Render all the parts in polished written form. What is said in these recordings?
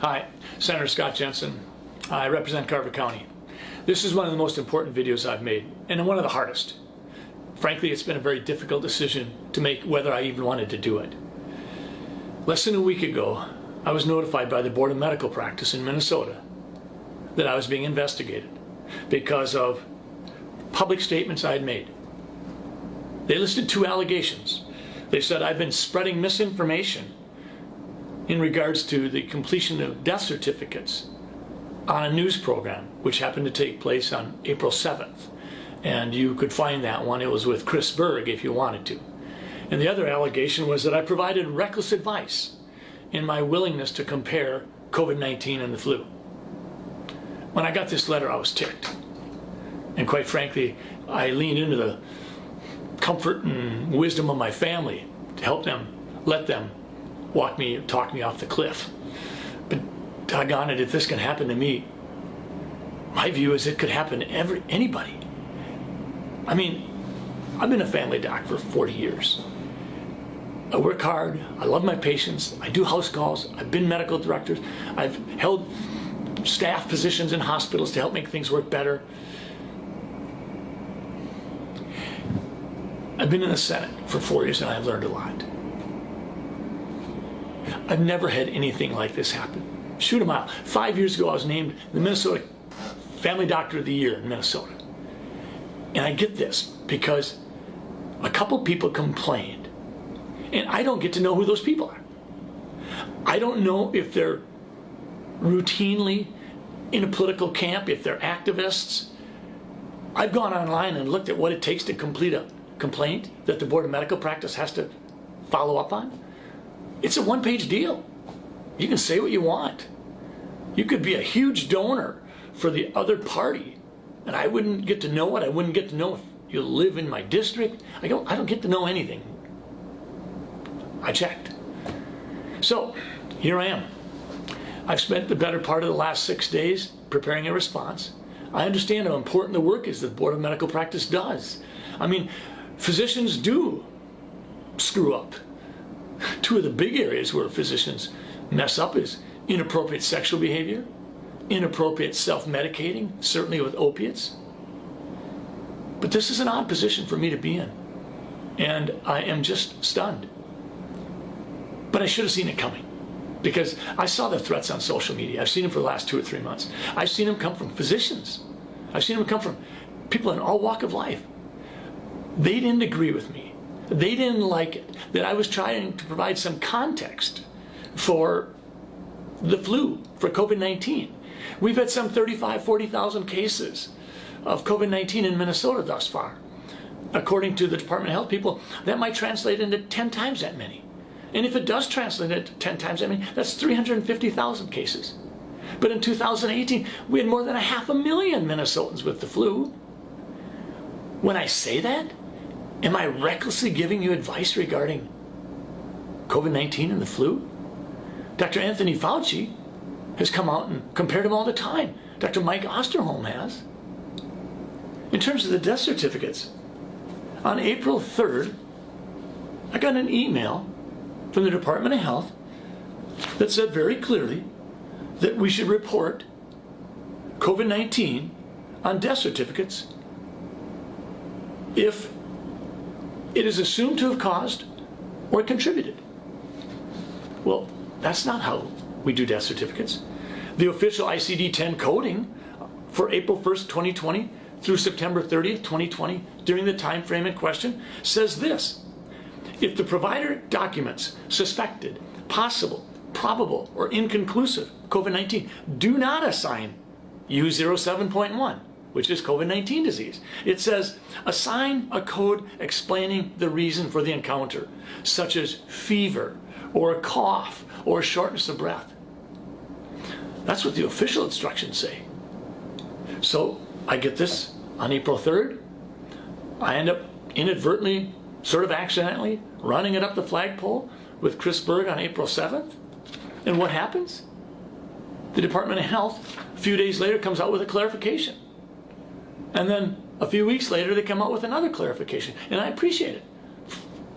Hi, Senator Scott Jensen. I represent Carver County. This is one of the most important videos I've made, and one of the hardest. Frankly, it's been a very difficult decision to make whether I even wanted to do it. Less than a week ago, I was notified by the Board of Medical Practice in Minnesota that I was being investigated because of public statements I had made. They listed two allegations. They said I've been spreading misinformation in regards to the completion of death certificates on a news program, which happened to take place on April 7th. And you could find that one. It was with Chris Berg if you wanted to. And the other allegation was that I provided reckless advice in my willingness to compare COVID-19 and the flu. When I got this letter, I was ticked. And quite frankly, I leaned into the comfort and wisdom of my family to help them, let them talk me off the cliff. But doggone it, if this can happen to me, my view is it could happen to anybody. I mean, I've been a family doc for 40 years. I work hard, I love my patients, I do house calls, I've been medical director, I've held staff positions in hospitals to help make things work better. I've been in the Senate for 4 years and I've learned a lot. I've never had anything like this happen. Shoot a mile. 5 years ago, I was named the Minnesota Family Doctor of the Year in Minnesota. And I get this because a couple people complained, and I don't get to know who those people are. I don't know if they're routinely in a political camp, if they're activists. I've gone online and looked at what it takes to complete a complaint that the Board of Medical Practice has to follow up on. It's a one-page deal. You can say what you want. You could be a huge donor for the other party, and I wouldn't get to know it. I wouldn't get to know if you live in my district. I don't get to know anything. I checked. So here I am. I've spent the better part of the last 6 days preparing a response. I understand how important the work is that the Board of Medical Practice does. I mean, physicians do screw up. Two of the big areas where physicians mess up is inappropriate sexual behavior, inappropriate self-medicating, certainly with opiates. But this is an odd position for me to be in, and I am just stunned. But I should have seen it coming, because I saw the threats on social media. I've seen them for the last 2 or 3 months. I've seen them come from physicians. I've seen them come from people in all walk of life. They didn't agree with me. They didn't like it, that I was trying to provide some context for the flu, for COVID-19. We've had some 35,000, 40,000 cases of COVID-19 in Minnesota thus far. According to the Department of Health people, that might translate into 10 times that many. And if it does translate into 10 times that many, that's 350,000 cases. But in 2018, we had more than 500,000 Minnesotans with the flu. When I say that, am I recklessly giving you advice regarding COVID-19 and the flu? Dr. Anthony Fauci has come out and compared them all the time. Dr. Mike Osterholm has. In terms of the death certificates, on April 3rd, I got an email from the Department of Health that said very clearly that we should report COVID-19 on death certificates if it is assumed to have caused or contributed. Well, that's not how we do death certificates. The official ICD-10 coding for April 1st, 2020 through September 30th, 2020, during the time frame in question, says this: if the provider documents suspected, possible, probable, or inconclusive COVID-19, do not assign U07.1, which is COVID-19 disease. It says, assign a code explaining the reason for the encounter, such as fever, or a cough, or shortness of breath. That's what the official instructions say. So I get this on April 3rd. I end up inadvertently, sort of accidentally, running it up the flagpole with Chris Berg on April 7th. And what happens? The Department of Health, a few days later, comes out with a clarification. And then a few weeks later, they come out with another clarification. And I appreciate it.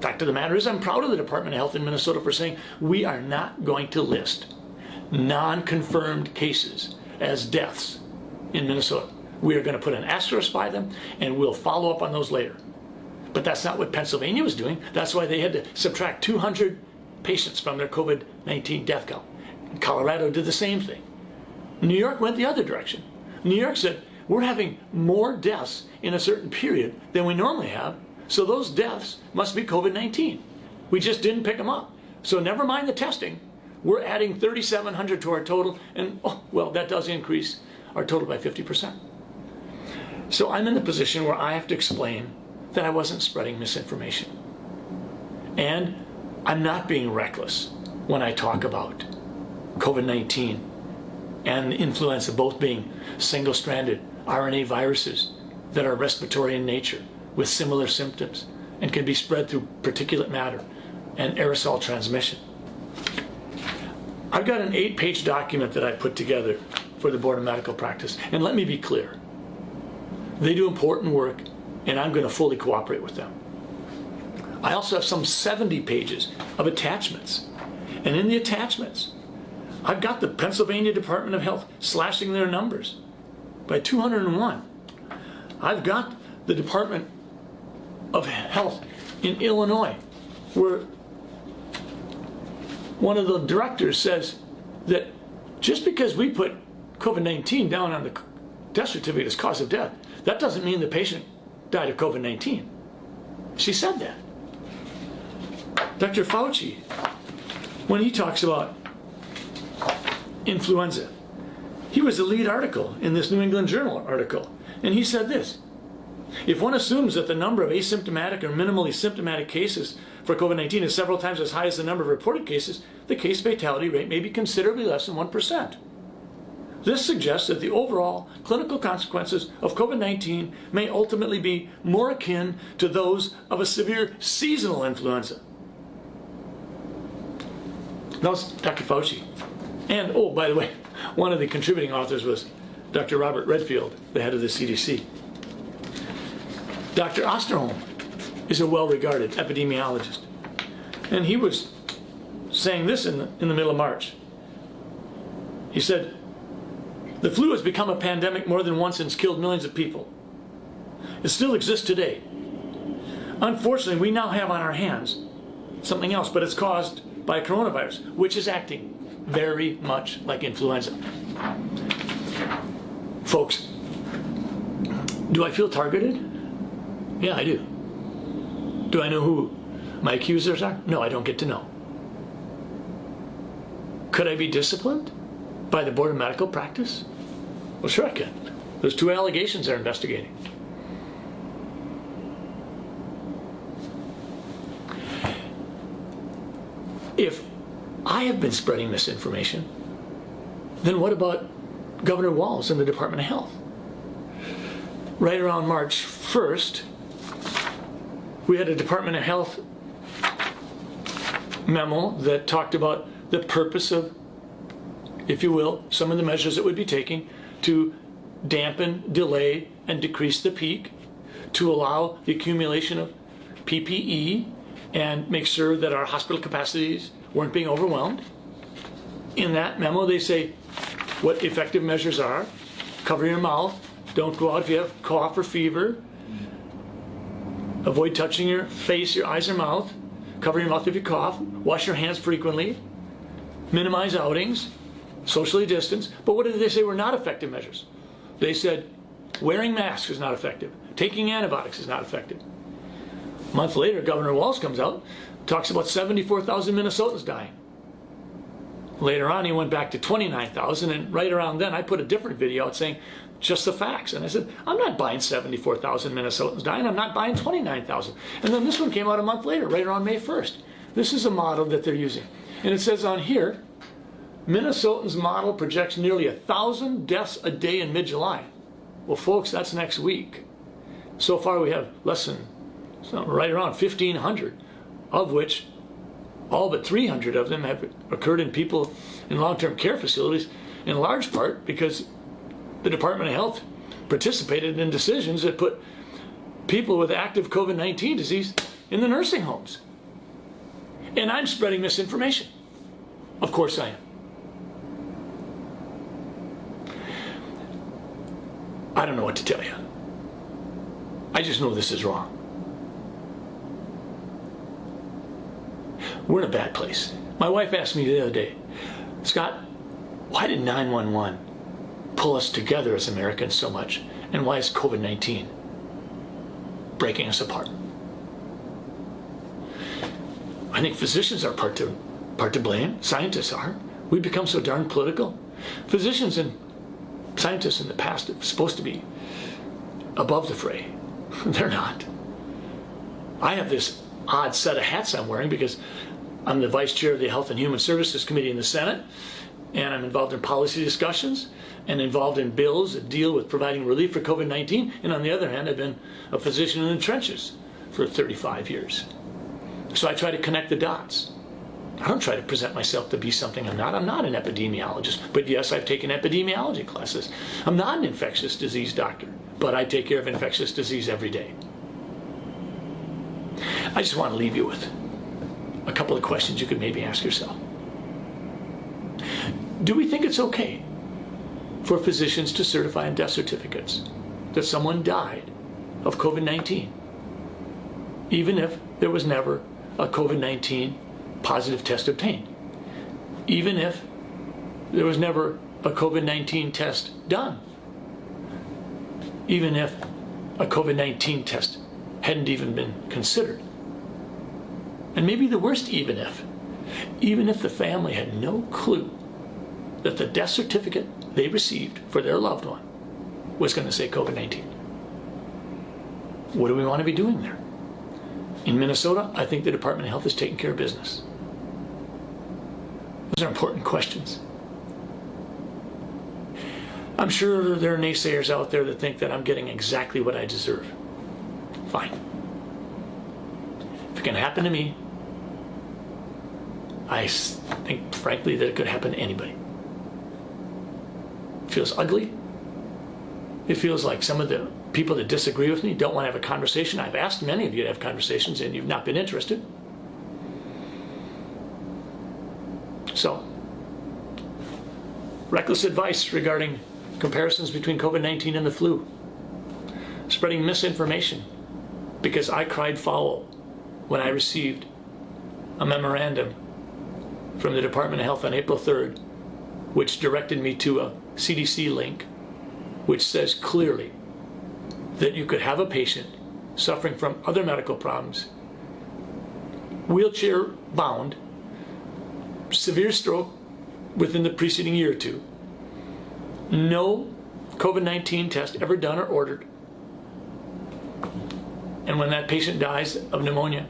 Fact of the matter is, I'm proud of the Department of Health in Minnesota for saying we are not going to list non-confirmed cases as deaths in Minnesota. We are going to put an asterisk by them, and we'll follow up on those later. But that's not what Pennsylvania was doing. That's why they had to subtract 200 patients from their COVID-19 death count. Colorado did the same thing. New York went the other direction. New York said, we're having more deaths in a certain period than we normally have, so those deaths must be COVID-19. We just didn't pick them up. So never mind the testing. We're adding 3,700 to our total, and oh, well, that does increase our total by 50%. So I'm in the position where I have to explain that I wasn't spreading misinformation. And I'm not being reckless when I talk about COVID-19 and influenza both being single-stranded RNA viruses that are respiratory in nature with similar symptoms and can be spread through particulate matter and aerosol transmission. I've got an 8-page document that I put together for the Board of Medical Practice, and let me be clear. They do important work, and I'm going to fully cooperate with them. I also have some 70 pages of attachments, and in the attachments, I've got the Pennsylvania Department of Health slashing their numbers by 201. I've got the Department of Health in Illinois, where one of the directors says that just because we put COVID-19 down on the death certificate as cause of death, that doesn't mean the patient died of COVID-19. She said that. Dr. Fauci, when he talks about influenza, he was the lead article in this New England Journal article, and he said this: if one assumes that the number of asymptomatic or minimally symptomatic cases for COVID-19 is several times as high as the number of reported cases, the case fatality rate may be considerably less than 1%. This suggests that the overall clinical consequences of COVID-19 may ultimately be more akin to those of a severe seasonal influenza. That was Dr. Fauci. And, oh, by the way, one of the contributing authors was Dr. Robert Redfield, the head of the CDC. Dr. Osterholm is a well-regarded epidemiologist, and he was saying this in the middle of March. He said, the flu has become a pandemic more than once and has killed millions of people. It still exists today. Unfortunately, we now have on our hands something else, but it's caused by a coronavirus, which is acting very much like influenza. Folks, do I feel targeted? Yeah, I do. Do I know who my accusers are? No, I don't get to know. Could I be disciplined by the Board of Medical Practice? Well, sure I can. There's 2 allegations they're investigating. If I have been spreading misinformation, then what about Governor Walz and the Department of Health? Right around March 1st, we had a Department of Health memo that talked about the purpose of, if you will, some of the measures that would be taking to dampen, delay, and decrease the peak, to allow the accumulation of PPE and make sure that our hospital capacities weren't being overwhelmed. In that memo, they say what effective measures are: cover your mouth, don't go out if you have cough or fever, avoid touching your face, your eyes, or mouth, cover your mouth if you cough, wash your hands frequently, minimize outings, socially distance. But what did they say were not effective measures? They said wearing masks is not effective, taking antibiotics is not effective. A month later, Governor Walz comes out, talks about 74,000 Minnesotans dying. Later on, he went back to 29,000, and right around then, I put a different video out saying just the facts. And I said, I'm not buying 74,000 Minnesotans dying, I'm not buying 29,000. And then this one came out a month later, right around May 1st. This is a model that they're using. And it says on here, Minnesotans' model projects nearly 1,000 deaths a day in mid-July. Well, folks, that's next week. So far, we have less than, right around 1,500, of which all but 300 of them have occurred in people in long-term care facilities, in large part because the Department of Health participated in decisions that put people with active COVID-19 disease in the nursing homes. And I'm spreading misinformation. Of course I am. I don't know what to tell you. I just know this is wrong. We're in a bad place. My wife asked me the other day, Scott, why did 911 pull us together as Americans so much? And why is COVID-19 breaking us apart? I think physicians are part to blame. Scientists are. We've become so darn political. Physicians and scientists in the past are supposed to be above the fray. They're not. I have this odd set of hats I'm wearing because I'm the vice chair of the Health and Human Services Committee in the Senate, and I'm involved in policy discussions and involved in bills that deal with providing relief for COVID-19. And on the other hand, I've been a physician in the trenches for 35 years. So I try to connect the dots. I don't try to present myself to be something I'm not. I'm not an epidemiologist, but yes, I've taken epidemiology classes. I'm not an infectious disease doctor, but I take care of infectious disease every day. I just want to leave you with a couple of questions you could maybe ask yourself. Do we think it's okay for physicians to certify in death certificates that someone died of COVID-19, even if there was never a COVID-19 positive test obtained, even if there was never a COVID-19 test done, even if a COVID-19 test hadn't even been considered? And maybe the worst even if the family had no clue that the death certificate they received for their loved one was going to say COVID-19. What do we want to be doing there? In Minnesota, I think the Department of Health is taking care of business. Those are important questions. I'm sure there are naysayers out there that think that I'm getting exactly what I deserve. Fine. If it can happen to me, I think, frankly, that it could happen to anybody. It feels ugly. It feels like some of the people that disagree with me don't want to have a conversation. I've asked many of you to have conversations, and you've not been interested. So, reckless advice regarding comparisons between COVID-19 and the flu. Spreading misinformation because I cried foul when I received a memorandum from the Department of Health on April 3rd, which directed me to a CDC link, which says clearly that you could have a patient suffering from other medical problems, wheelchair bound, severe stroke within the preceding year or two, no COVID-19 test ever done or ordered, and when that patient dies of pneumonia,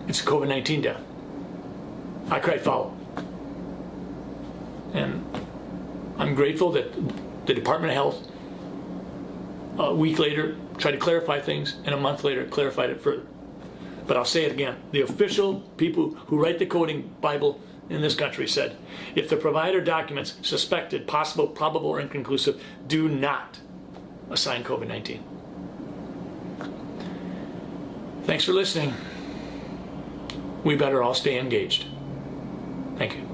it's a COVID-19 death. I cried foul. And I'm grateful that the Department of Health a week later tried to clarify things, and a month later clarified it further. But I'll say it again. The official people who write the coding Bible in this country said, if the provider documents suspected, possible, probable, or inconclusive, do not assign COVID-19. Thanks for listening. We better all stay engaged. Thank you.